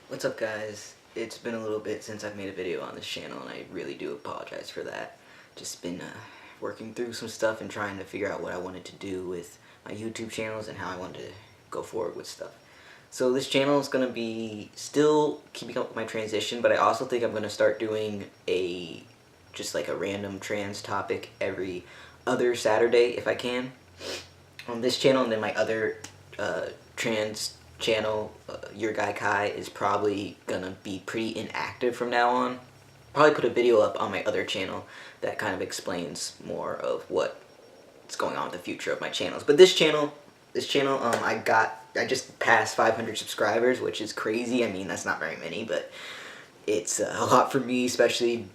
What's up, guys? It's been a little bit since I've made a video on this channel, and I really do apologize for that. Just been working through some stuff and trying to figure out what I wanted to do with my YouTube channels and how I wanted to go forward with stuff. So this channel is going to be still keeping up with my transition, but I also think I'm going to start doing just like a random trans topic every other Saturday if I can on this channel, and then my other trans channel, Your Guy Kai, is probably gonna be pretty inactive from now on. Probably put a video up on my other channel that kind of explains more of what's going on with the future of my channels. But this channel, I just passed 500 subscribers, which is crazy. I mean, that's not very many, but it's a lot for me, especially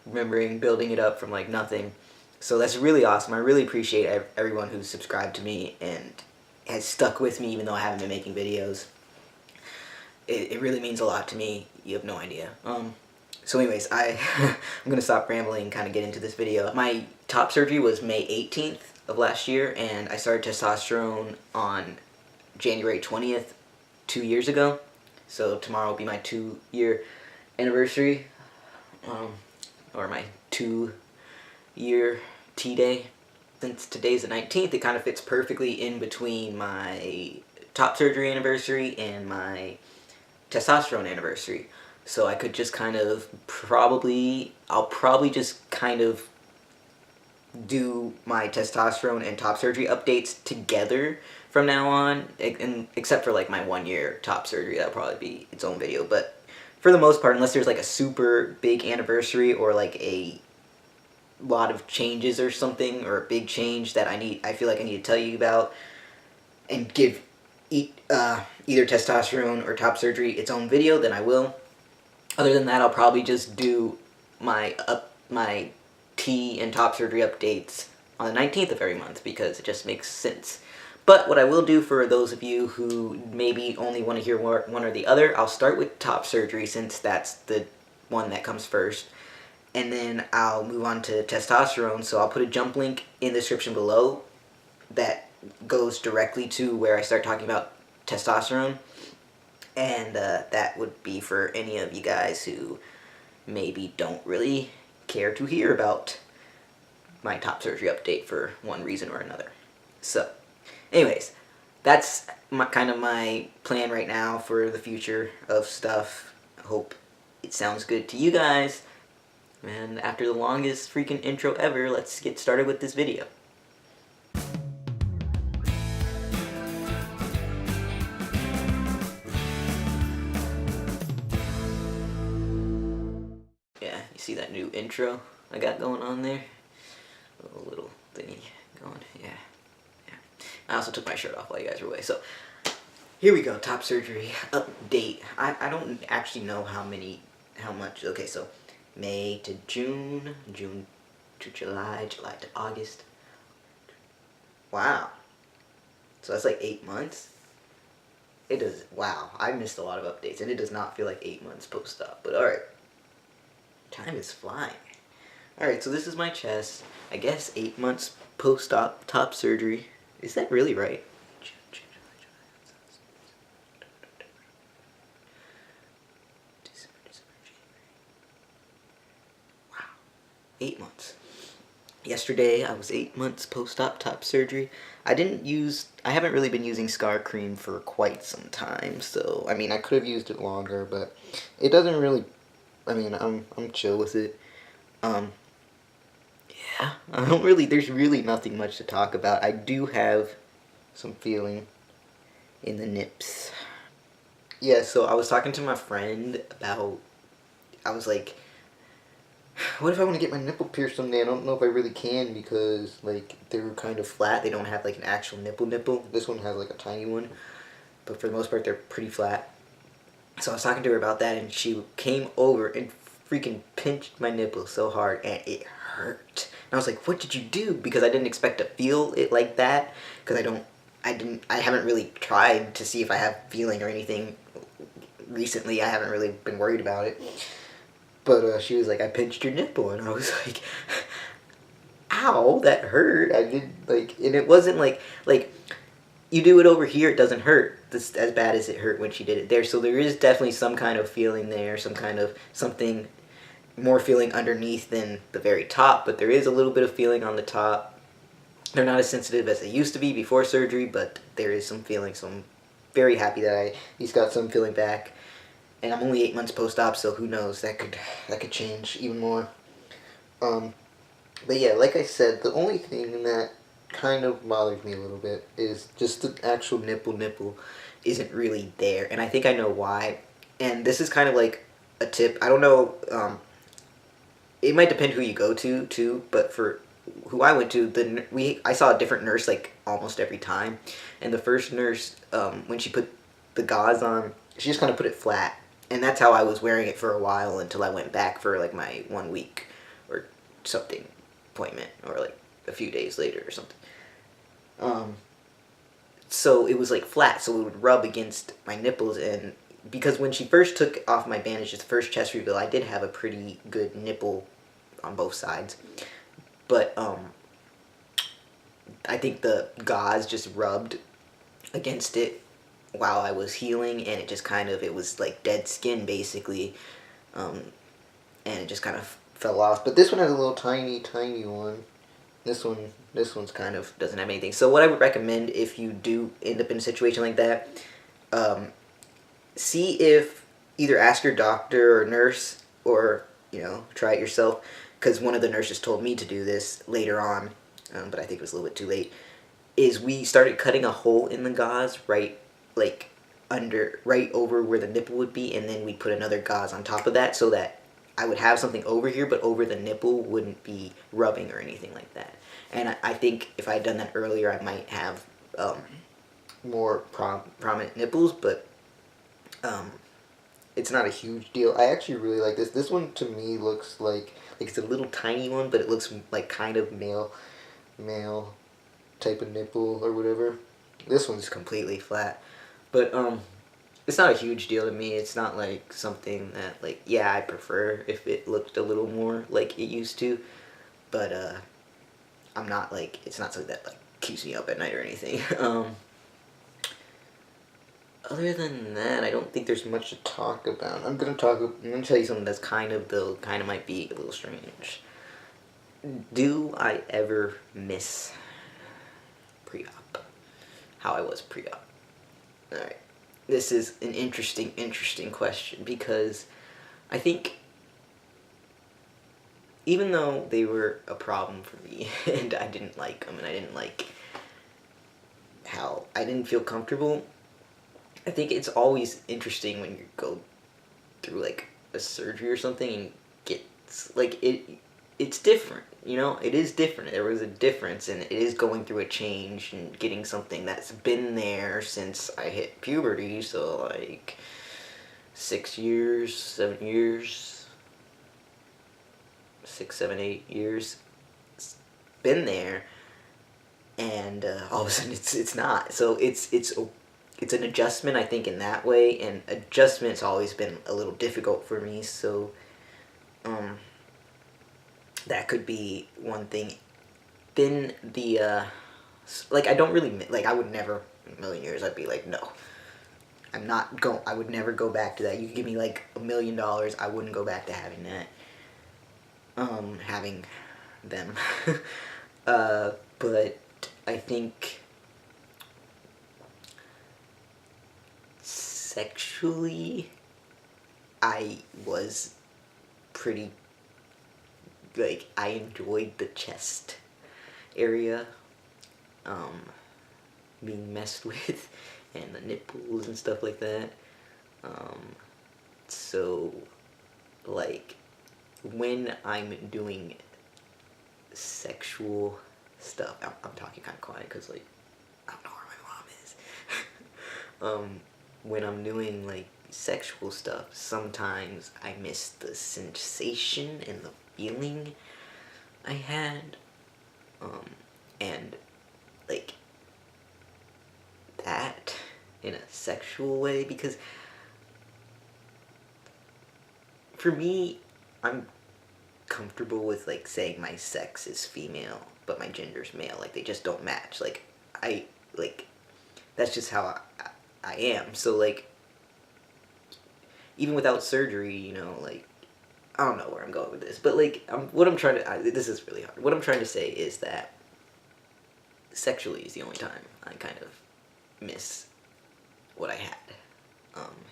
remembering building it up from like nothing. So that's really awesome. I really appreciate everyone who's subscribed to me and has stuck with me even though I haven't been making videos. It really means a lot to me. You have no idea. So anyways, I'm going to stop rambling and kind of get into this video. My top surgery was May 18th of last year, and I started testosterone on January 20th, 2 years ago. So tomorrow will be my 2-year anniversary, or my 2-year T-Day. Since today's the 19th, it kind of fits perfectly in between my top surgery anniversary and my testosterone anniversary. So I could just kind of I'll probably just kind of do my testosterone and top surgery updates together from now on, except for like my 1-year top surgery. That'll probably be its own video. But for the most part, unless there's like a super big anniversary or like a lot of changes or something, or a big change that I feel like I need to tell you about and give either testosterone or top surgery its own video, then I will. Other than that, I'll probably just do my T and top surgery updates on the 19th of every month because it just makes sense. But what I will do for those of you who maybe only want to hear one or the other, I'll start with top surgery since that's the one that comes first. And then I'll move on to testosterone, so I'll put a jump link in the description below that goes directly to where I start talking about testosterone. And that would be for any of you guys who maybe don't really care to hear about my top surgery update for one reason or another. So, anyways, that's kind of my plan right now for the future of stuff. I hope it sounds good to you guys. And after the longest freaking intro ever, let's get started with this video. Yeah, you see that new intro I got going on there? A little thingy going, yeah. I also took my shirt off while you guys were away, so here we go, top surgery update. I don't actually know how much, okay, so May to June, June to July, July to August. Wow. So that's like 8 months? It does, wow, I missed a lot of updates, and it does not feel like 8 months post-op, but alright. Time is flying. Alright, so this is my chest. I guess 8 months post-op top surgery. Is that really right? Wow. 8 months. Yesterday, I was 8 months post-op top surgery. I haven't really been using scar cream for quite some time, so, I mean, I could have used it longer, but it doesn't really, I mean, I'm chill with it. Yeah, there's really nothing much to talk about. I do have some feeling in the nips. Yeah, so I was talking to my friend about, I was like, what if I want to get my nipple pierced someday? I don't know if I really can because, like, they're kind of flat. They don't have, like, an actual nipple. This one has, like, a tiny one. But for the most part, they're pretty flat. So I was talking to her about that, and she came over and freaking pinched my nipple so hard, and it hurt. And I was like, what did you do? Because I didn't expect to feel it like that. Because I haven't really tried to see if I have feeling or anything recently. I haven't really been worried about it. But she was like, I pinched your nipple, and I was like, ow, that hurt. I did, like, and it wasn't like, you do it over here, it doesn't hurt. this as bad as it hurt when she did it there. So there is definitely some kind of feeling there, some kind of something more feeling underneath than the very top, but there is a little bit of feeling on the top. They're not as sensitive as they used to be before surgery, but there is some feeling, so I'm very happy that he's got some feeling back. And I'm only 8 months post-op, so who knows, that could change even more. But yeah, like I said, the only thing that kind of bothers me a little bit is just the actual nipple isn't really there, and I think I know why. And this is kind of like a tip. I don't know. It might depend who you go to too, but for who I went to, I saw a different nurse like almost every time, and the first nurse, when she put the gauze on, she just kind of put it flat, and that's how I was wearing it for a while until I went back for like my 1 week or something appointment, or like a few days later or something. So it was like flat, so it would rub against my nipples, and because when she first took off my bandages, the first chest reveal, I did have a pretty good nipple on both sides, but I think the gauze just rubbed against it while I was healing, and it just kind of, it was like dead skin basically, and it just kind of fell off. But this one has a little tiny one. This one's kind of doesn't have anything. So what I would recommend if you do end up in a situation like that, see if, either ask your doctor or nurse, or try it yourself, because one of the nurses told me to do this later on, but I think it was a little bit too late, is we started cutting a hole in the gauze right over where the nipple would be, and then we put another gauze on top of that, so that I would have something over here, but over the nipple wouldn't be rubbing or anything like that. And I think if I had done that earlier, I might have more prominent nipples, but it's not a huge deal. I actually really like this. This one to me looks like it's a little tiny one, but it looks like kind of male type of nipple or whatever. This one's completely flat, but it's not a huge deal to me. It's not like something that, like, yeah, I prefer if it looked a little more like it used to, but I'm not like, it's not something that like keeps me up at night or anything. Other than that, I don't think there's much to talk about. I'm gonna tell you something that's kind of might be a little strange. Do I ever miss pre-op? How I was pre-op? Alright. This is an interesting question, because I think even though they were a problem for me and I didn't like them, and I didn't like how I didn't feel comfortable, I think it's always interesting when you go through like a surgery or something and get like it's different, it is different. There was a difference, and it is going through a change and getting something that's been there since I hit puberty, so like 6 years, 7 years, 6, 7, 8 years, it's been there, and all of a sudden it's not. So it's an adjustment, I think, in that way, and adjustment's always been a little difficult for me, so that could be one thing. Then the like, I don't really, like, I would never in a million years, I'd be like, no, I would never go back to that. You could give me like $1 million, I wouldn't go back to having that, having them. But I think sexually, I was pretty, like, I enjoyed the chest area, being messed with, and the nipples and stuff like that. So, like, when I'm doing sexual stuff, I'm talking kind of quiet because, like, I don't know where my mom is. When I'm doing, like, sexual stuff, sometimes I miss the sensation and the feeling I had, and, like, that in a sexual way, because for me, I'm comfortable with, like, saying my sex is female, but my gender's male. Like, they just don't match. Like, that's just how I am. So, like, even without surgery, you know, like, I don't know where I'm going with this, but, like, what I'm trying to, this is really hard. What I'm trying to say is that sexually is the only time I kind of miss what I had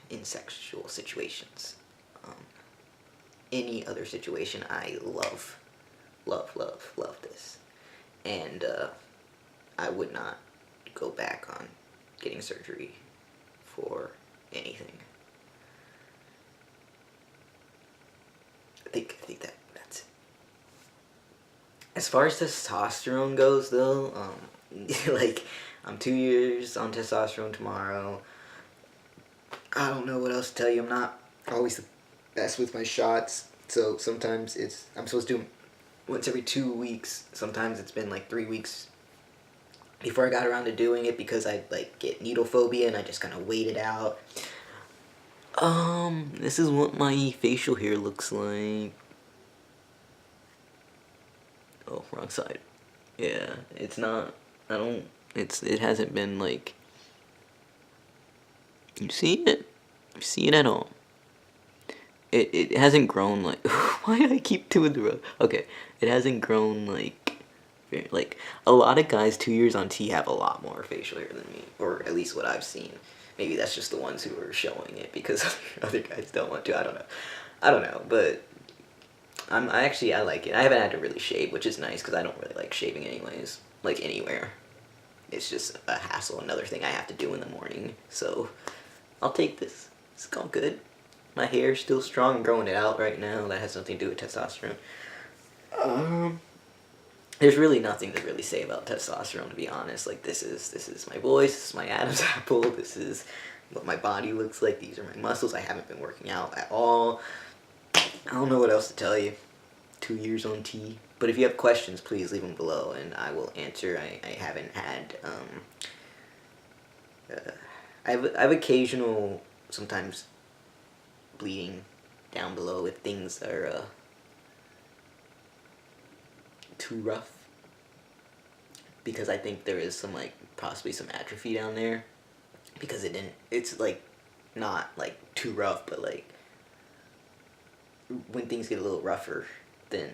in sexual situations. Any other situation, I love this. And I would not go back on getting surgery for anything. I think that's it. As far as testosterone goes, though, like, I'm 2 years on testosterone tomorrow. I don't know what else to tell you. I'm not always the best with my shots, so sometimes I'm supposed to do them once every 2 weeks. Sometimes it's been like 3 weeks before I got around to doing it because I like get needle phobia and I just kind of wait it out. This is what my facial hair looks like. Oh, wrong side. Yeah, it's not, it hasn't been like, you see it? You see it at all? It hasn't grown like, why do I keep doing the road? Okay, it hasn't grown like, a lot of guys 2 years on T have a lot more facial hair than me, or at least what I've seen. Maybe that's just the ones who are showing it because other guys don't want to. I don't know, but I like it. I haven't had to really shave, which is nice because I don't really like shaving anyways, like anywhere. It's just a hassle, another thing I have to do in the morning. So I'll take this. It's all good. My hair's still strong. I'm growing it out right now. That has nothing to do with testosterone. There's really nothing to really say about testosterone, to be honest. Like, this is my voice, this is my Adam's apple, this is what my body looks like, these are my muscles. I haven't been working out at all. I don't know what else to tell you. 2 years on T. But if you have questions, please leave them below and I will answer. I haven't had, I have occasional, sometimes, bleeding down below if things are, too rough, because I think there is some, like, possibly some atrophy down there, because it's like not like too rough, but like when things get a little rougher than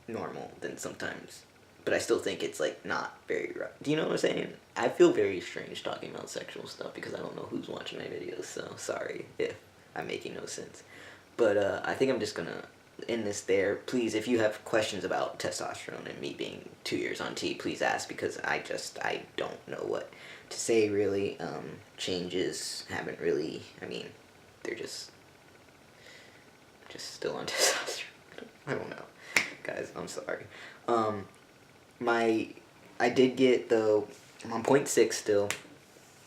normal, then sometimes, but I still think it's like not very rough. Do you know what I'm saying? I feel very strange talking about sexual stuff because I don't know who's watching my videos, so sorry if I'm making no sense. But I think I'm just gonna end this there. Please, if you have questions about testosterone and me being 2 years on T, please ask, because I don't know what to say really. Changes haven't really, I mean, they're just still on testosterone. I don't know. Guys, I'm sorry. I did get, though, I'm on 0.6 still.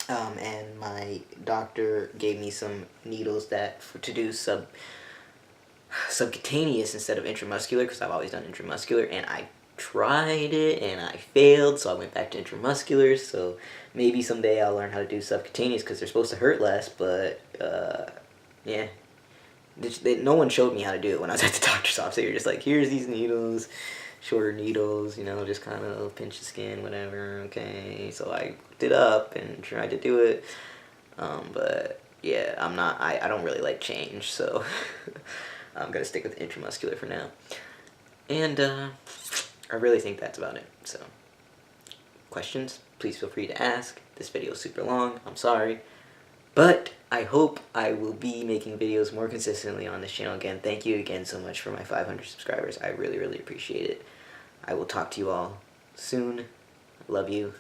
And my doctor gave me some needles to do subcutaneous instead of intramuscular, because I've always done intramuscular, and I tried it and I failed, so I went back to intramuscular. So maybe someday I'll learn how to do subcutaneous because they're supposed to hurt less, but yeah. No one showed me how to do it when I was at the doctor's office. They were just like, here's these needles, shorter needles, you know, just kind of pinch the skin, whatever, okay. So I looked it up and tried to do it, but yeah, I don't really like change, so I'm gonna stick with intramuscular for now. And I really think that's about it. So questions, please feel free to ask. This video is super long, I'm sorry. But I hope I will be making videos more consistently on this channel again. Thank you again so much for my 500 subscribers. I really, really appreciate it. I will talk to you all soon. I love you.